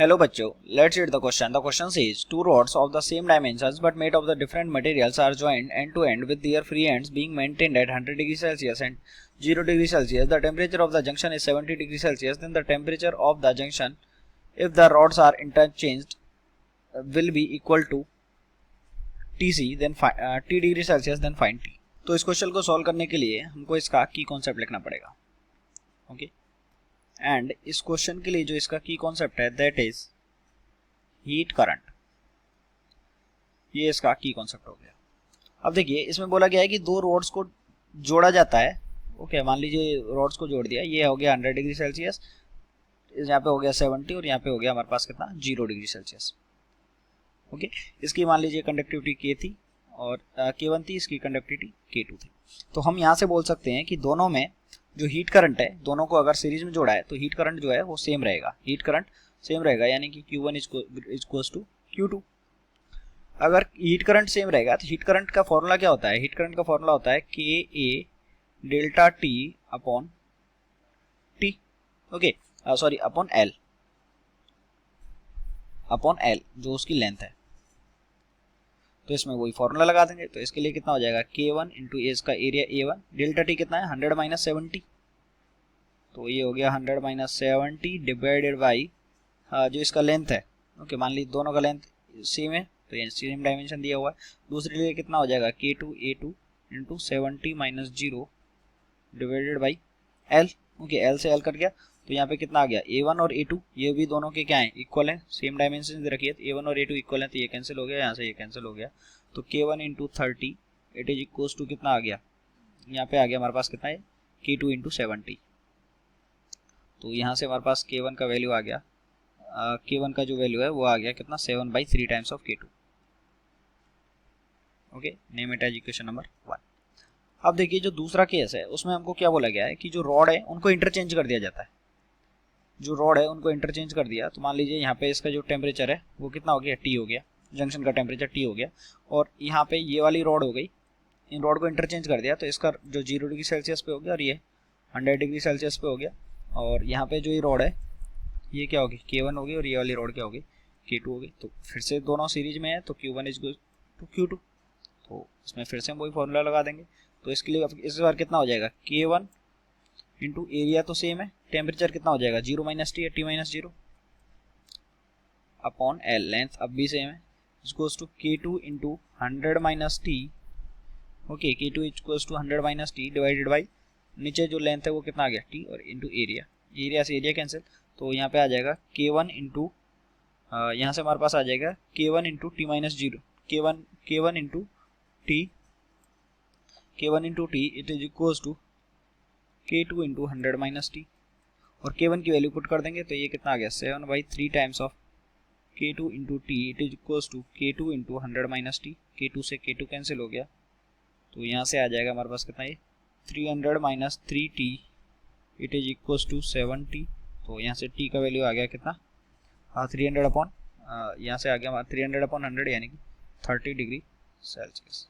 Hello बच्चों, let's read the question. The question says two rods of the same dimensions but made of the different materials are joined end to end with their free ends being maintained at 100 degrees Celsius and 0 degrees Celsius. The temperature of the junction is 70 degrees Celsius. Then the temperature of the junction, if the rods are interchanged, will be equal to Tc, then T degree Celsius, then find T. तो इस question को solve करने के लिए हमको इसका की concept लिखना पड़ेगा. ओके एंड इस क्वेश्चन के लिए जो इसका की कॉन्सेप्ट है दैट इज हीट करंट. ये इसका की कॉन्सेप्ट हो गया. अब देखिए इसमें बोला गया है कि दो रोड्स को जोड़ा जाता है. ओके मान लीजिए रोड्स को जोड़ दिया, ये हो गया 100 डिग्री सेल्सियस, यहाँ पे हो गया 70 और यहाँ पे हो गया हमारे पास कितना 0 डिग्री सेल्सियस. ओके इसकी मान लीजिए कंडक्टिविटी के थी और K1 थी, इसकी कंडक्टिविटी K2 थी. तो हम यहाँ से बोल सकते हैं कि दोनों में जो हीट करंट है, दोनों को अगर सीरीज में जोड़ा है तो हीट करंट जो है वो सेम रहेगा. हीट करंट सेम रहेगा यानी कि Q1 इक्वल्स टू Q2. अगर हीट करंट सेम रहेगा तो हीट करंट का फॉर्मूला क्या होता है? हीट करंट का फॉर्मूला होता है KA delta T upon T. Okay sorry upon L जो उसकी लेंथ है. तो इसमें वही फॉर्मूला लगा देंगे. तो इसके लिए कितना हो जाएगा K1 इंटू इसका एरिया A1, डेल्टा T कितना है 100 माइनस 70. तो ये हो गया 100 माइनस 70 डिवाइडेड बाई जो इसका लेंथ है. ओके मान लीजिए दोनों का लेंथ सेम है तो ये सेम डायमेंशन दिया हुआ है. दूसरे लिए कितना हो जाएगा K2 A2 into 70 minus 0 divided by L. Okay L से L कट गया तो यहाँ पे कितना आ गया A1 और A2, ये भी दोनों के क्या है इक्वल है, सेम डायमेंशन दे रखी है. तो A1 और A2 इक्वल है तो ये कैंसिल हो गया, यहाँ से ये कैंसिल हो गया. तो K1 into 30 it is equals to कितना आ गया, यहाँ पे आ गया हमारे पास कितना है K2 इंटू 70. तो यहाँ से हमारे पास K1 का वैल्यू आ गया, K1 का जो वैल्यू है वो आ गया कितना 7/3 times of K2. Okay name it as equation number 1. अब देखिए जो दूसरा केस है उसमें हमको क्या बोला गया है कि जो रॉड है उनको इंटरचेंज कर दिया जाता है. जो रॉड है उनको इंटरचेंज कर दिया तो मान लीजिए यहाँ पे इसका जो टेम्परेचर है वो कितना हो गया T हो गया, जंक्शन का टेम्परेचर T हो गया. और यहाँ पे ये वाली रॉड हो गई, इन रॉड को इंटरचेंज कर दिया तो इसका जो 0 डिग्री सेल्सियस पे हो गया और ये 100 डिग्री सेल्सियस पे हो गया. और यहाँ पे जो ये रॉड है ये क्या होगी K1 होगी और ये वाली रॉड क्या होगी K2 होगी. तो फिर से दोनों सीरीज में है तो Q1 इज टू Q2. तो इसमें फिर से हम वही फॉर्मूला लगा देंगे. तो इसके लिए इस बार कितना हो जाएगा K1 इंटू एरिया तो सेम है, टेम्परेचर कितना हो जाएगा 0 minus T T minus 0 upon L, length अब भी सेम है, equals to K2 into 100 minus T. Okay K2 equals to 100 minus T divided by नीचे जो लेंथ है वो कितना आ गया T और इंटू एरिया, एरिया से एरिया कैंसिल. तो यहाँ पे आ जाएगा K1 इंटू यहाँ से हमारे पास आ जाएगा K1 into T minus 0, K1 into T it is equals to K2 into 100 minus T. और K1 की वैल्यू पुट कर देंगे तो ये कितना आ गया 7/3 times of K2 into T it is equals to K2 into 100 minus T. K2 से K2 कैंसिल हो गया तो यहाँ से आ जाएगा हमारे पास कितना ये 300 minus 3T it is equals to 70. तो यहाँ से T का वैल्यू आ गया कितना 300 अपॉन यहाँ से आ गया 300 अपॉन 100 यानी कि 30 डिग्री सेल्सियस.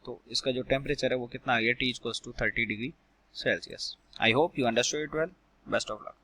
तो इसका जो टेम्परेचर है वो कितना आ गया T equals to 30 degree Celsius. I hope you understood it well. Best of luck.